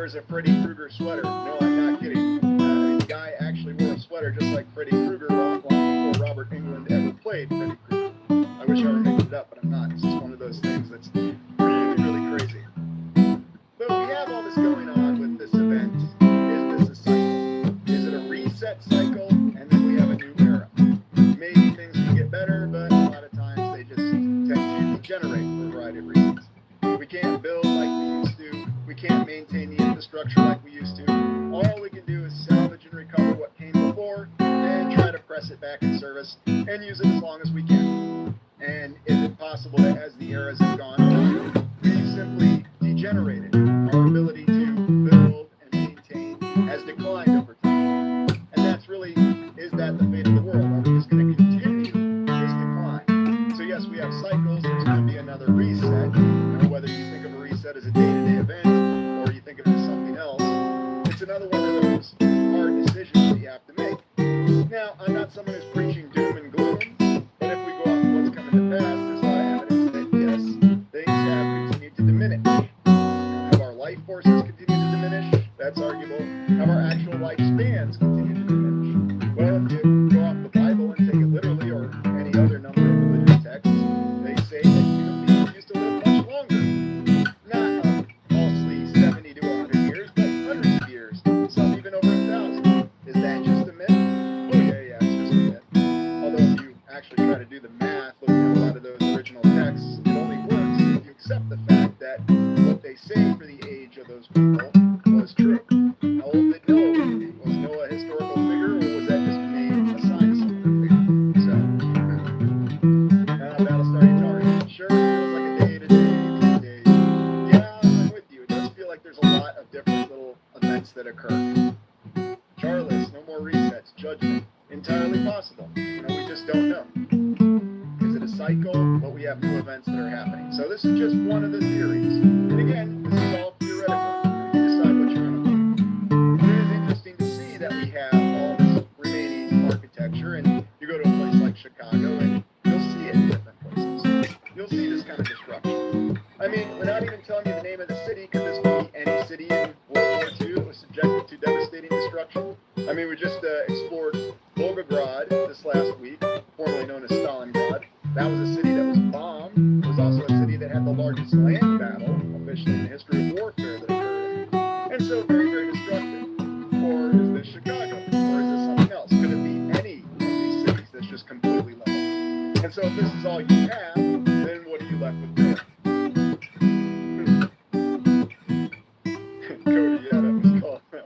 wears a Freddy Krueger sweater. No, I'm not kidding. The guy actually wore a sweater just like Freddy Krueger long before Robert Englund ever played Freddy Krueger. I wish I were making it up, but I'm not. It's just one of those things that's really, really crazy. But we have all this going on with this event. Is this a cycle? Is it a reset cycle? And then we have a new era. Maybe things can get better, but a lot of times they just tend to degenerate for a variety of reasons. We can't build like we used to. We can't maintain the infrastructure like we used to. All we can do is salvage and recover what came before and try to press it back in service and use it as long as we can. And is it possible that as the eras have gone on, we've simply degenerated? Our ability to build and maintain has declined over time. And that's really, is that the fate of the world? Are we just going to continue this decline? So yes, we have cycles. There's going to be another reset. Whether you think of a reset as a day-to-day event or you think of it as something else, it's another one of those hard decisions that you have to make. Now, I'm not someone who's preaching doom and gloom, but if we go off what's coming to pass, there's a lot of evidence that, yes, things have continued to diminish. Have our life forces continued to diminish? That's arguable. Have our actual lifespans continued to diminish? Well, if you go off the Bible and take it literally, or any other number of religious texts, they say that human beings used to live much longer. Not falsely 70 to 100 years, but hundreds of years. Some even over 1,000. Is that just a myth? Oh, yeah, it's just a myth. Although if you actually try to do the math, looking at a lot of those original texts, it only works if you accept the fact that what they say for the age of those people was true. How old did Noah live to be? Was Noah a historical figure, or was that just a name assigned to some other figure? So, Battlestar Yatari. Sure, it feels like a day-to-day these days. Yeah, I'm with you. It does feel like there's a lot of different little events that occur. Charless, no more resets, judgment. Entirely possible. We just don't know. Is it a cycle? But we have new events that are happening. So this is just one of the theories. And again, this is all theoretical. You decide what you're going to believe. It is interesting to see that we have all this remaining architecture, and you go to a place like Chicago, and you'll see it in different places. You'll see this kind of disruption. I mean, without even telling you the name of the city, could this be any city in World War II that was subjected to devastating destruction? I mean, we just explored Volgograd this last week, formerly known as Stalingrad. That was a city that was bombed. It was also a city that had the largest land battle, officially in the history of warfare, that occurred. And so very, very destructive. Or is this Chicago? Or is this something else? Could it be any of these cities that's just completely level? And so if this is all you have, then what are you left with doing? Cody, yeah, that was called the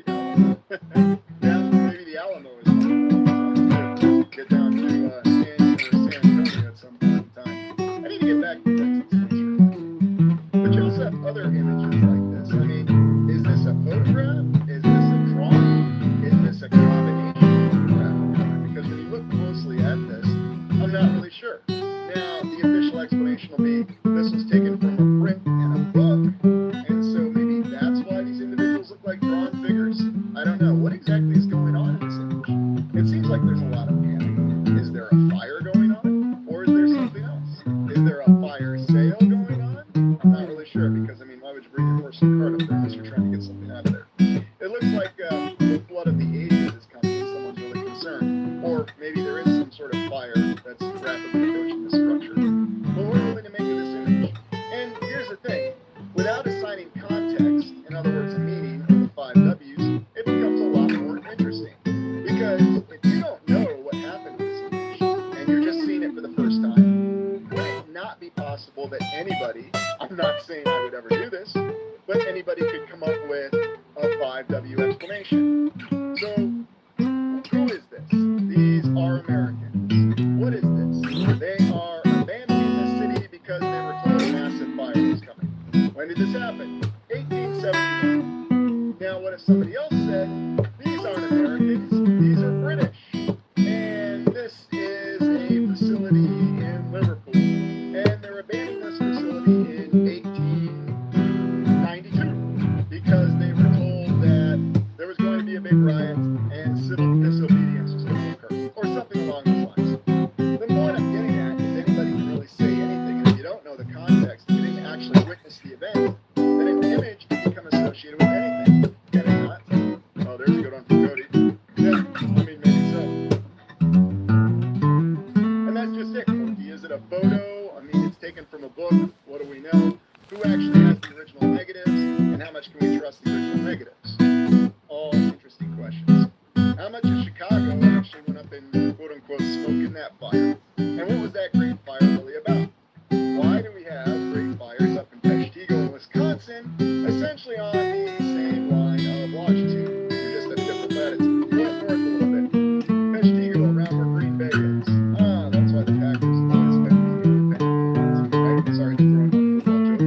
Alamo. Yeah, maybe the Alamo is something. Get down to San Antonio at some point in time. I need to get back to Texas. But you also have other images like this. I mean, is this a photograph? Is this a drawing? Is this a combination of photograph and drawing? Because when you look closely at this, I'm not really sure. Now, the official explanation will be this was taken from a print and a book, and so maybe that's why these individuals look like drawn figures. I don't know. What exactly is going on in this image? It seems like there's a lot of panic. Is there a fire going on? Or is there something else? Is there a fire sale going on? I'm not really sure, because, I mean, why would you bring your horse and cart up there unless you're trying to get something out of there? It looks like the flood of the ages is coming and someone's really concerned. Or maybe there is some sort of fire that's rapidly approaching the structure. But what are we really to make of this image? And here's the thing. Without assigning context, in other words, a meaning, or the 5 W's, it becomes a lot more interesting. Because if you don't know what happened with this image, and you're just seeing it for the first time, would it not be possible that anybody, I'm not saying I would ever do this, but anybody could come up with a 5W explanation? So, who is this? These are Americans. What is this? They are abandoning the city because they were told a massive fire was coming. When did this happen? 1871. Now, what if somebody else said, these aren't Americans, these are British, and this is a facility in Liverpool, and they're abandoning this facility in 1892 because they were told that there was going to be a big riot and civil disobedience was going to occur, or something along those lines. The point I'm getting at is anybody can really say anything, and if you don't know the context, you didn't actually witness the event, then an image can become associated with anything. how much can we trust the original negatives? All interesting questions. How much of Chicago actually went up in quote-unquote smoke in that fire? And what was that great fire really about? Why do we have great fires up in Peshtigo in Wisconsin, essentially on the same line of longitude? We're just at a different latitude. We went north a little bit. Peshtigo, around where Green Bay is. Ah, that's why the Packers always spend the independent football team, right? Sorry to throw in one football joke.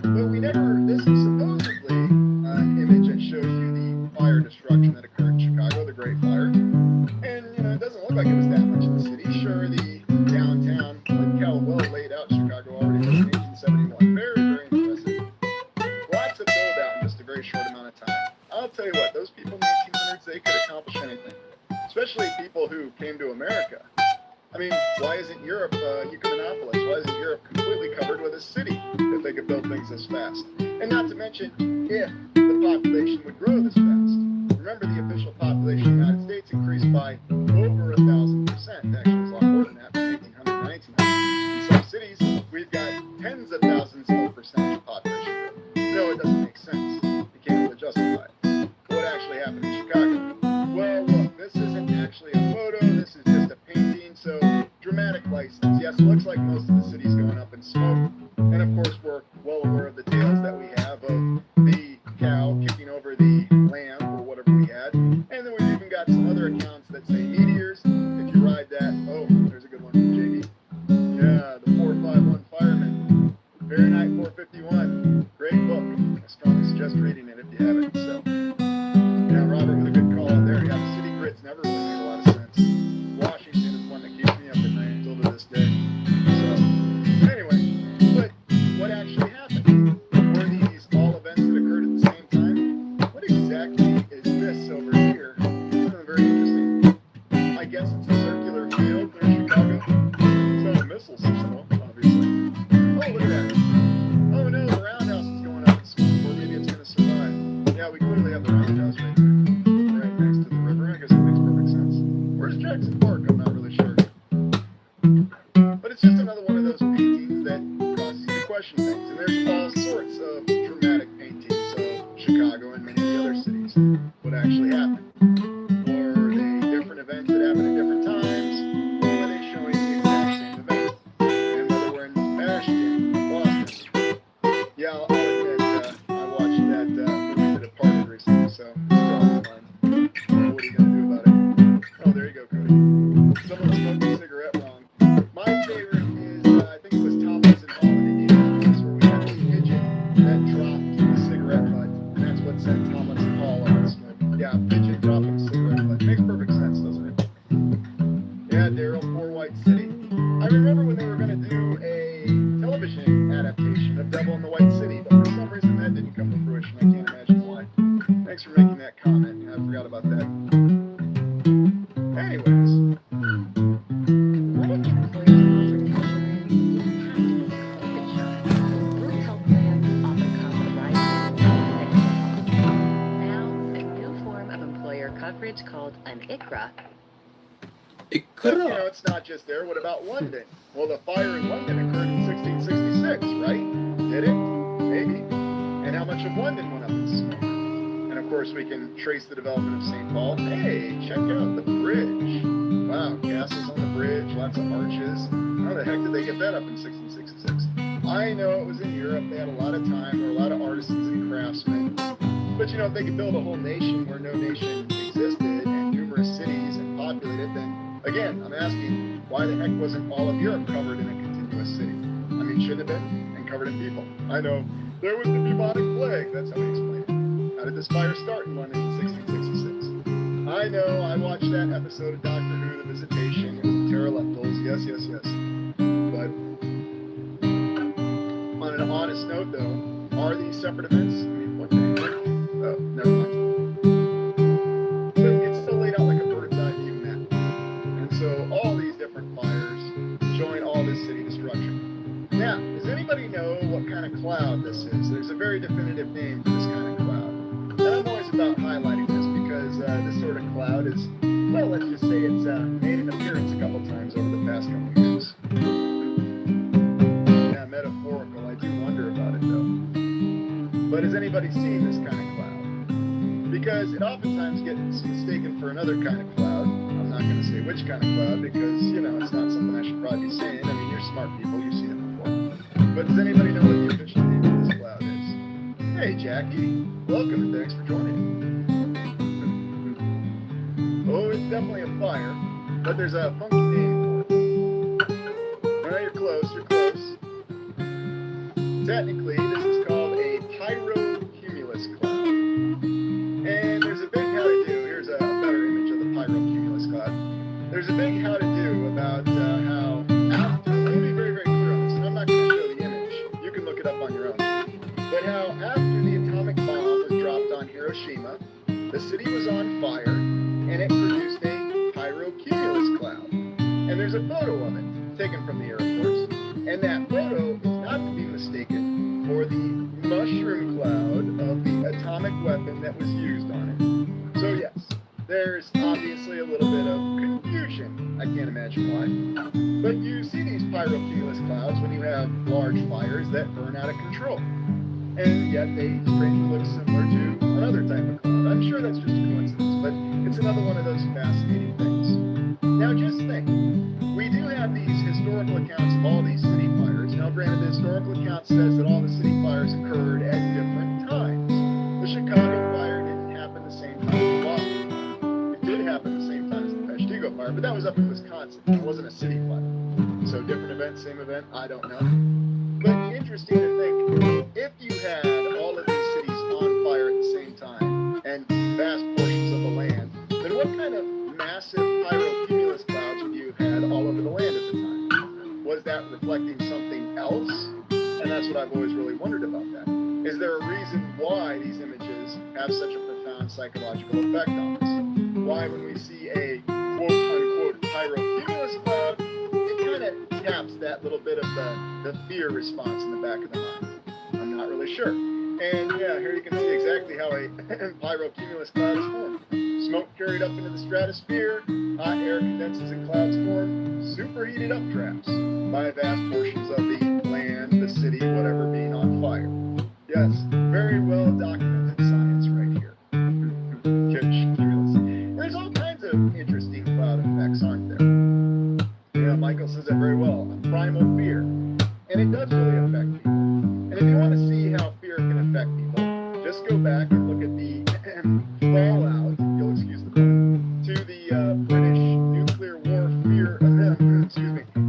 But we never, this is supposedly an image that shows you the fire destruction that occurred in Chicago, the Great Fire. And, it doesn't look like it was that much in the city. Sure, the downtown, like how well laid out Chicago already was in 1871. Very, very impressive. Lots of build out in just a very short amount of time. I'll tell you what, those people in the 1800s, they could accomplish anything. Especially people who came to America. I mean, why isn't Europe Ecumenopolis? Why isn't Europe completely covered with a city if they could build things this fast? And not to mention, if the population would grow this fast. Remember, the official population of the United States increased by over 1,000%. Actually, it was a lot more than that from 1800 to 1900. In some cities, we've got tens of thousands of percentage of population growth. No, it doesn't make sense. You can't really justify it. What actually happened in Chicago? Well, look, this isn't actually a photo. This is just a painting. So, dramatic license. Yes, it looks like most of the city's going up in smoke. And of course, we're well aware of the tales that we have of the cow kicking over the lamb or whatever we had. And then we've even got some other accounts that say meteors. If you ride that, oh, there's a good one from JD. Yeah, the 451 Fireman. Fahrenheit 451. Great book. I strongly suggest reading it if you haven't. So, yeah, Robert with a good call out there. Yeah, the city grids never really made a lot of sense. Washington is one that keeps me up at night until to this day. So, anyway, but what actually happened? Were these all events that occurred at the same time? What exactly is this over here? Very interesting. I guess it's a circular field near Chicago. It's not a missile system, obviously. Oh, look at that. Oh no, the roundhouse is going up in smoke, or maybe it's going to survive. Yeah, we clearly have the roundhouse right there. Right next to the river. I guess it makes perfect sense. Where's Jackson Park? I'm not really sure. But it's just another one of those paintings that causes you to question things. And there's all sorts of dramatic paintings of Chicago and many of the other cities. What actually happened? Were they different events that happened at different times? Or were they showing the exact same event? And whether we're in Ashton, Boston. Yeah, I'll admit, I watched that movie The Departed recently, so it's still on my mind. What are you going to do about it? Oh, there you go, Cody. Someone smoked a cigarette wrong. My favorite is, I think it was Thomas and Hall in Indianapolis, where we had this pigeon that dropped the cigarette butt, and that's what sent Thomas and Hall up in smoke. Yeah, pigeon dropping a cigarette butt. Makes perfect sense, doesn't it? Yeah, Daryl, Poor White City. I remember when they were going to do a television adaptation of Devil in the White City, but for some reason that didn't come to fruition. I can't imagine why. Thanks for making that comment. I forgot about that. Anyways. What if employers offered covering didn't have to be health insurance? Group health plans often come with a rising medical costs. Now, a new form of employer coverage called an ICRA. But, it's not just there. What about London? Well, the fire in London occurred in 1666, right? Did it? Maybe. And how much of London went up in smoke? And of course, we can trace the development of St. Paul. Hey, check out the bridge. Wow, castles on the bridge, lots of arches. How the heck did they get that up in 1666? I know it was in Europe. They had a lot of time. There were a lot of artisans and craftsmen. But, if they could build a whole nation where no nation existed and numerous cities and populate it, then again, I'm asking, why the heck wasn't all of Europe covered in a continuous city? I mean, should have been, and covered in people. I know, there was the bubonic plague, that's how we explain it. How did this fire start in London in 1666? I know, I watched that episode of Doctor Who, The Visitation, it was the pterodactyls, yes. But, on an honest note though, are these separate events? I mean, what the heck? Oh, never mind. But it's still laid out like a bird's eye view map. And so all these different fires join all this city destruction. Now, does anybody know what kind of cloud this is? There's a very definitive name for this kind of cloud. And I'm always about highlighting this because this sort of cloud is, well, let's just say it's made an appearance a couple times over the past couple of years. Yeah, metaphorical. I do wonder about it though. But has anybody seen this kind of cloud? Because it oftentimes gets mistaken for another kind of cloud. I'm not going to say which kind of cloud because, it's not something I should probably be saying. I mean, you're smart people, you've seen it before. But does anybody know what the official name of this cloud is? Hey, Jackie. Welcome and thanks for joining. Oh, it's definitely a fire, but there's a funky name for it. All right, you're close, Technically, this is called a pyrocumulus cloud. And there's a big how-to-do. Here's a better image of the pyrocumulus cloud. There's a big how-to-do about how after, let me be very, very clear on this, and I'm not going to show the image. You can look it up on your own. But how after the atomic bomb was dropped on Hiroshima, the city was on fire, and it produced a pyrocumulus cloud. And there's a photo of it, taken from the Air Force. And that photo is not to be mistaken for the mushroom cloud of the atomic weapon that was used on it. So yes, there's obviously a little bit of confusion. I can't imagine why. But you see these pyrocumulus clouds when you have large fires that burn out of control. And yet they strangely look similar to another type of cloud. I'm sure that's just a coincidence, but it's another one of those fascinating things. Now just think, we do have these historical accounts of all these city fires. Now granted, the historical account says that all the city fires occurred at different times. The Chicago fire didn't happen the same time as the Boston fire. It did happen the same time as the Peshtigo fire, but that was up in Wisconsin. It wasn't a city fire. So different event, same event, I don't know. But interesting to think, if you had all of these cities on fire at the same time and vast portions of the land, then what kind of massive pyrocumulus clouds would you have had all over the land at the time? Was that reflecting something else? And that's what I've always really wondered about that. Is there a reason why these images have such a profound psychological effect on us? Why when we see a quote-unquote pyrocumulus cloud, it kind of taps that little bit of the fear response in the back of the mind? I'm not really sure. And yeah, here you can see exactly how a pyrocumulus cloud is formed. Smoke carried up into the stratosphere, hot air condenses and clouds form, superheated updrafts by vast portions of the land, the city, whatever being on fire. Yes, very well documented science right here. There's all kinds of interesting cloud effects, aren't there? Yeah, Michael says that very well. Primal fear. And it does really affect people. And if you want to see how fear can affect people, just go back and look at the fallout, you'll excuse the pun, to the British nuclear war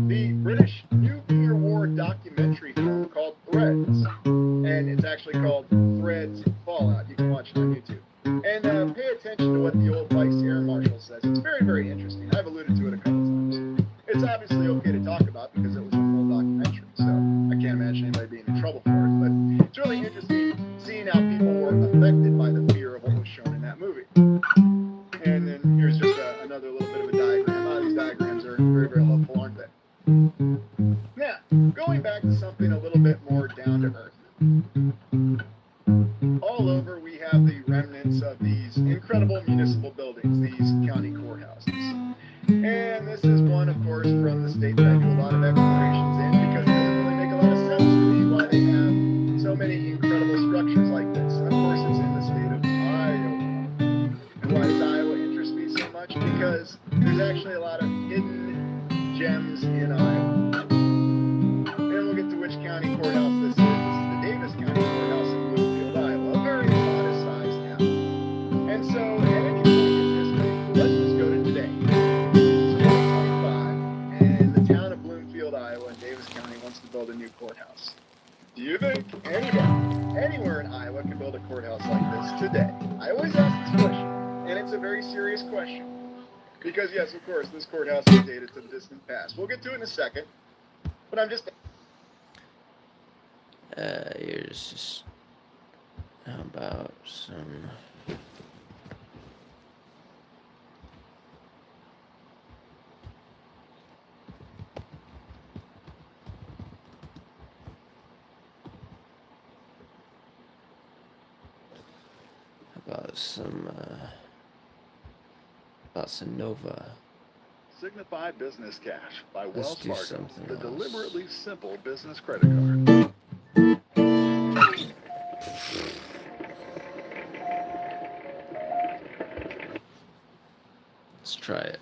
the British nuclear war documentary film called Threads. And it's actually called Threads Fallout. You can watch it on YouTube. And pay attention to what the old Vice Air Marshal says. It's very, very interesting. I've alluded to it a couple times. It's obviously okay to talk about because it was a full documentary, so I can't imagine anybody being in trouble for it. But it's really interesting seeing how people were affected by the fear of what was shown in that movie. And then here's just another little bit of a diagram. A lot of these diagrams are very, very helpful, aren't they? Now, going back to something a little bit more down to earth. All over we have the remnants of these incredible municipal buildings, these county courthouses. And this is one, of course, from the state that I do a lot of explorations in because it doesn't really make a lot of sense to me why they have so many incredible structures like this. Of course, it's in the state of Iowa. And why does Iowa interest me so much? Because there's actually a lot of hidden gems in Iowa. And we'll get to which county courthouse this is. This is the Davis County Courthouse in Bloomfield, Iowa. A very modest-sized town. And so, at any point in history, let's just go to today. Iowa and Davis County wants to build a new courthouse. Do you think anywhere in Iowa can build a courthouse like this today? I always ask this question, and it's a very serious question. Because yes, of course, this courthouse is dated to the distant past. We'll get to it in a second, but I'm just... Here's just... How about some... about some Nova. Signify Business Cash by Let's Wells do Fargo, something the else. deliberately simple business credit card. try it.